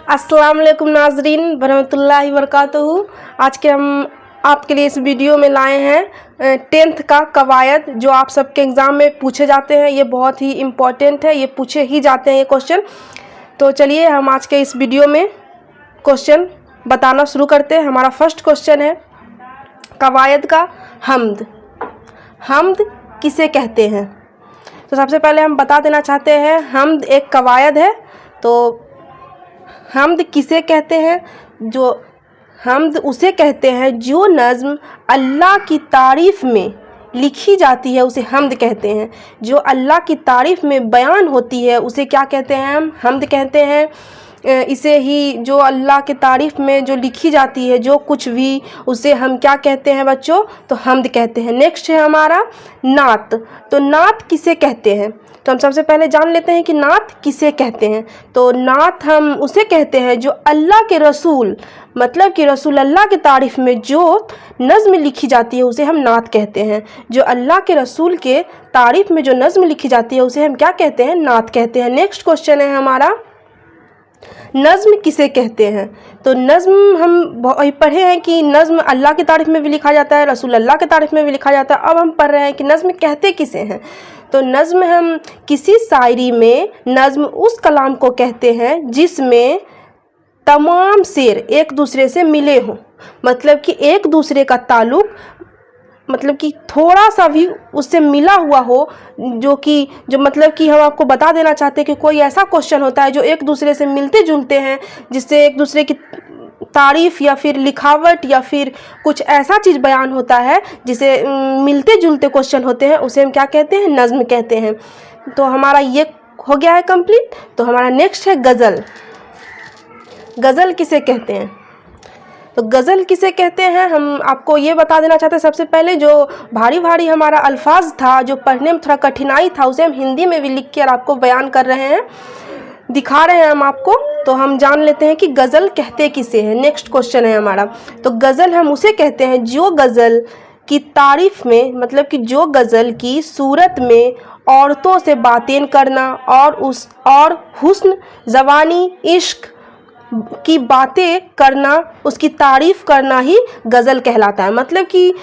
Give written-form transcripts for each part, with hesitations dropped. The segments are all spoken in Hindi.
अस्सलाम वालेकुम नाजरीन बरहमतुल्लाहि वबरकातुहू। आज के हम आपके लिए इस वीडियो में लाए हैं 10th का कवायद, जो आप सबके एग्ज़ाम में पूछे जाते हैं। ये बहुत ही इम्पोर्टेंट है, ये पूछे ही जाते हैं ये क्वेश्चन। तो चलिए हम आज के इस वीडियो में क्वेश्चन बताना शुरू करते हैं। हमारा फर्स्ट क्वेश्चन है कवायद का हम्द। हम्द किसे कहते हैं? तो सबसे पहले हम बता देना चाहते हैं हम्द एक कवायद है। तो हम्द किसे कहते हैं? जो हम्द उसे कहते हैं जो नज़्म अल्लाह की तारीफ़ में लिखी जाती है उसे हम्द कहते हैं। जो अल्लाह की तारीफ़ में बयान होती है उसे क्या कहते हैं? हम हम्द कहते हैं। इसे ही जो अल्लाह की तारीफ़ में जो लिखी जाती है जो कुछ भी, उसे हम क्या कहते हैं बच्चों? तो हम्द कहते हैं। नेक्स्ट है हमारा नात। तो नात किसे कहते हैं? तो हम सबसे पहले जान लेते हैं कि नात किसे कहते हैं। तो नात हम उसे कहते हैं जो अल्लाह के रसूल, मतलब कि रसूल अल्लाह की तारीफ़ में जो नज़्म लिखी जाती है उसे हम नात कहते हैं। जो अल्लाह के रसूल के तारीफ़ में जो नज़्म लिखी जाती है उसे हम क्या कहते हैं? नात कहते हैं। नेक्स्ट क्वेश्चन है हमारा नज़्म किसे कहते हैं? तो नज़्म हम पढ़े हैं कि नज़्म अल्लाह की तारीफ़ में भी लिखा जाता है, रसूल अल्लाह की तारीफ़ में भी लिखा जाता है। अब हम पढ़ रहे हैं कि नज़्म कहते किसे हैं। तो नज़्म हम किसी शायरी में नज़्म उस कलाम को कहते हैं जिसमें तमाम शेर एक दूसरे से मिले हों, मतलब कि एक दूसरे का ताल्लुक़, मतलब कि थोड़ा सा भी उससे मिला हुआ हो। जो मतलब कि हम आपको बता देना चाहते हैं कि कोई ऐसा क्वेश्चन होता है जो एक दूसरे से मिलते जुलते हैं, जिससे एक दूसरे की तारीफ़ या फिर लिखावट या फिर कुछ ऐसा चीज़ बयान होता है जिसे मिलते जुलते क्वेश्चन होते हैं, उसे हम क्या कहते हैं? नज़्म कहते हैं। तो हमारा ये हो गया है कंप्लीट। तो हमारा नेक्स्ट है गज़ल। गज़ल किसे कहते हैं? तो गज़ल किसे कहते हैं हम आपको ये बता देना चाहते हैं। सबसे पहले जो भारी हमारा अल्फाज था, जो पढ़ने में थोड़ा कठिनाई था, उसे हम हिंदी में भी लिख कर आपको बयान कर रहे हैं, दिखा रहे हैं हम आपको। तो हम जान लेते हैं कि गज़ल कहते किसे हैं। नेक्स्ट क्वेश्चन है हमारा। तो गज़ल हम उसे कहते हैं जो गज़ल की तारीफ़ में, मतलब कि जो गज़ल की सूरत में औरतों से बातें करना और हुस्न, ज़वानी, इश्क की बातें करना, उसकी तारीफ़ करना ही गज़ल कहलाता है। मतलब कि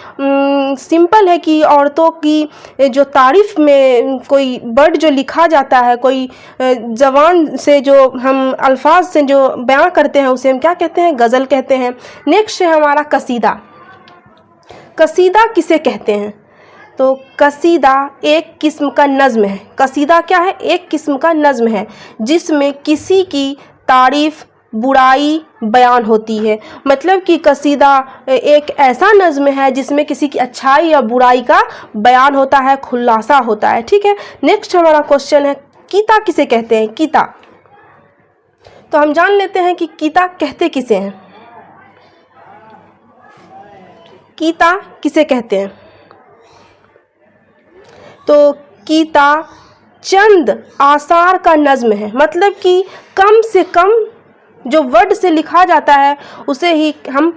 सिंपल है कि औरतों की जो तारीफ़ में कोई वर्ड जो लिखा जाता है, कोई ज़बान से जो हम अल्फाज से जो बयां करते हैं उसे हम क्या कहते हैं? गज़ल कहते हैं। नेक्स्ट है हमारा कसीदा। कसीदा किसे कहते हैं? तो कसीदा एक किस्म का नज़्म है। कसीदा क्या है? एक किस्म का नज़्म है जिसमें किसी की तारीफ़, बुराई बयान होती है। मतलब कि कसीदा एक ऐसा नज़्म है जिसमें किसी की अच्छाई या बुराई का बयान होता है, खुलासा होता है। ठीक है। नेक्स्ट हमारा क्वेश्चन है कीता किसे कहते हैं? कीता। तो हम जान लेते हैं कि कीता कहते किसे हैं। कीता किसे कहते हैं? तो कीता चंद आसार का नज़्म है। मतलब कि कम से कम जो वर्ड से लिखा जाता है उसे ही हम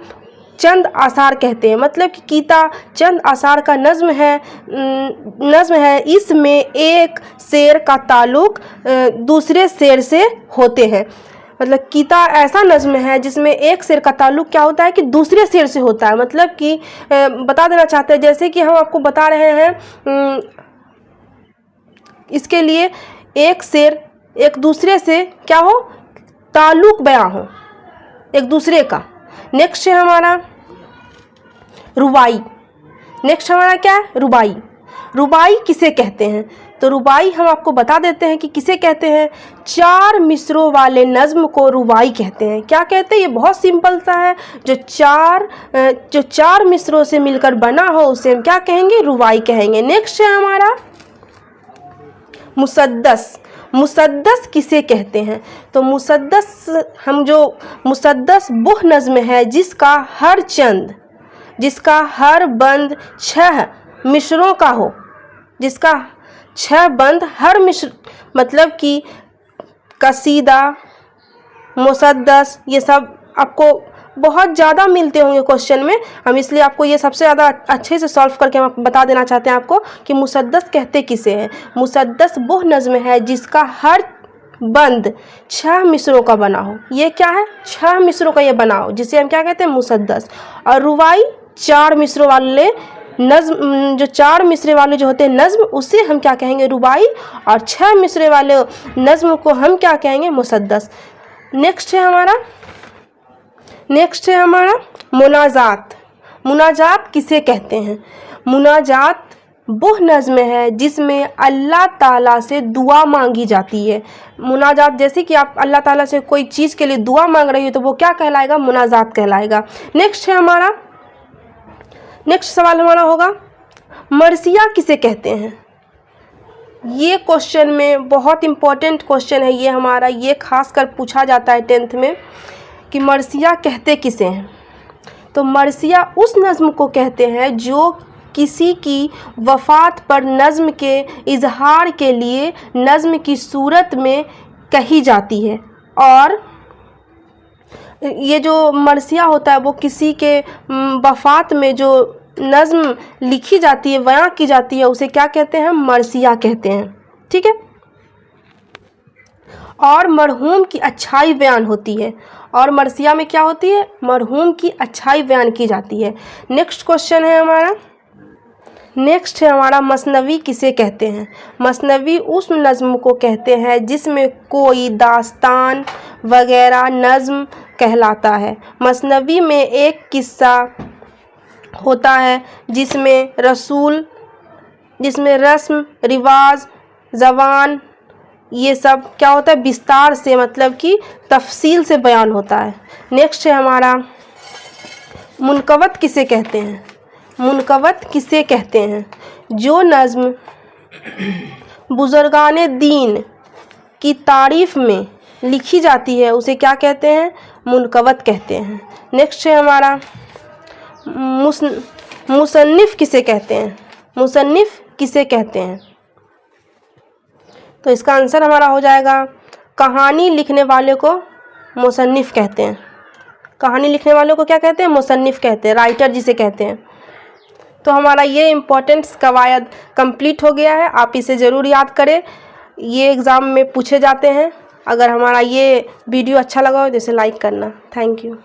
चंद आसार कहते हैं। मतलब कि कीता चंद आसार का नज़्म है। इसमें एक शेर का ताल्लुक़ दूसरे शेर से होते हैं। मतलब कीता ऐसा नज़्म है जिसमें एक शेर का ताल्लुक़ क्या होता है कि दूसरे शेर से होता है। मतलब कि बता देना चाहते हैं, जैसे कि हम आपको बता रहे हैं, इसके लिए एक शेर एक दूसरे से क्या हो? ताल्लुक़ बयां हो एक दूसरे का। नेक्स्ट है हमारा रुबाई। नेक्स्ट हमारा क्या है? रुबाई। रुबाई किसे कहते हैं? तो रुबाई हम आपको बता देते हैं कि किसे कहते हैं। 4 मिसरों वाले नज़्म को रुबाई कहते हैं। क्या कहते हैं? ये बहुत सिंपल सा है। जो चार मिसरों से मिलकर बना हो उसे हम क्या कहेंगे? रुबाई कहेंगे। नेक्स्ट है हमारा मुसद्दस। मुसद्दस किसे कहते हैं? तो मुसद्दस मुसद्दस वह नज़्म है जिसका हर बंद 6 मिसरों का हो, जिसका 6 बंद हर मिसर, मतलब कि कसीदा, मुसद्दस, ये सब आपको बहुत ज़्यादा मिलते होंगे क्वेश्चन में। हम इसलिए आपको ये सबसे ज़्यादा अच्छे से सॉल्व करके हम बता देना चाहते हैं आपको कि मुसद्दस कहते किसे हैं। मुसद्दस वो नज़्म है जिसका हर बंद 6 मिसरों का बना हो। ये क्या है? 6 मिसरों का ये बना हो, जिसे हम क्या कहते हैं? मुसद्दस। और रुबाई 4 मिसरों वाले नज़्म, जो 4 मिसरे वाले जो होते हैं नज़्म, उसे हम क्या कहेंगे? रुबाई। और 6 मिसरे वाले नज़्म को हम क्या कहेंगे? मुसद्दस। नेक्स्ट है हमारा मुनाजात। मुनाजात किसे कहते हैं? मुनाजात वो नज़्म है जिसमें अल्लाह ताला से दुआ मांगी जाती है। मुनाजात, जैसे कि आप अल्लाह ताला से कोई चीज़ के लिए दुआ मांग रही हो तो वो क्या कहलाएगा? मुनाजात कहलाएगा। नेक्स्ट सवाल हमारा होगा, मरसिया किसे कहते हैं? ये क्वेश्चन में बहुत इम्पोर्टेंट क्वेश्चन है ये हमारा, ये खासकर पूछा जाता है 10th में कि मरसिया कहते किसे हैं। तो मरसिया उस नज़्म को कहते हैं जो किसी की वफ़ात पर नज़्म के इजहार के लिए नज़्म की सूरत में कही जाती है। और ये जो मरसिया होता है वो किसी के वफ़ात में जो नज़्म लिखी जाती है, बयां की जाती है, उसे क्या कहते हैं? मरसिया कहते हैं। ठीक है। और मरहूम की अच्छाई बयान होती है। और मरसिया में क्या होती है? मरहूम की अच्छाई बयान की जाती है। नेक्स्ट है हमारा मसनवी किसे कहते हैं? मसनवी उस नज़्म को कहते हैं जिसमें कोई दास्तान वगैरह नज़्म कहलाता है। मसनवी में एक किस्सा होता है जिसमें रस्म रिवाज ज़बान ये सब क्या होता है? विस्तार से, मतलब कि तफसील से बयान होता है। नेक्स्ट है हमारा मुनकवत किसे कहते हैं? मुनकवत किसे कहते हैं? जो नज़्म बुज़ुर्गाने दीन की तारीफ़ में लिखी जाती है उसे क्या कहते हैं? मुनकवत कहते हैं। नेक्स्ट है हमारा मुसन्निफ़ किसे कहते हैं? मुसन्निफ़ किसे कहते हैं? तो इसका आंसर हमारा हो जाएगा, कहानी लिखने वाले को मुसन्निफ़ कहते हैं। कहानी लिखने वालों को क्या कहते हैं? मुसन्निफ़ कहते हैं, राइटर जिसे कहते हैं। तो हमारा ये इम्पोर्टेंट कवायद कंप्लीट हो गया है। आप इसे ज़रूर याद करें, ये एग्ज़ाम में पूछे जाते हैं। अगर हमारा ये वीडियो अच्छा लगा हो तो इसे लाइक करना। Thank you.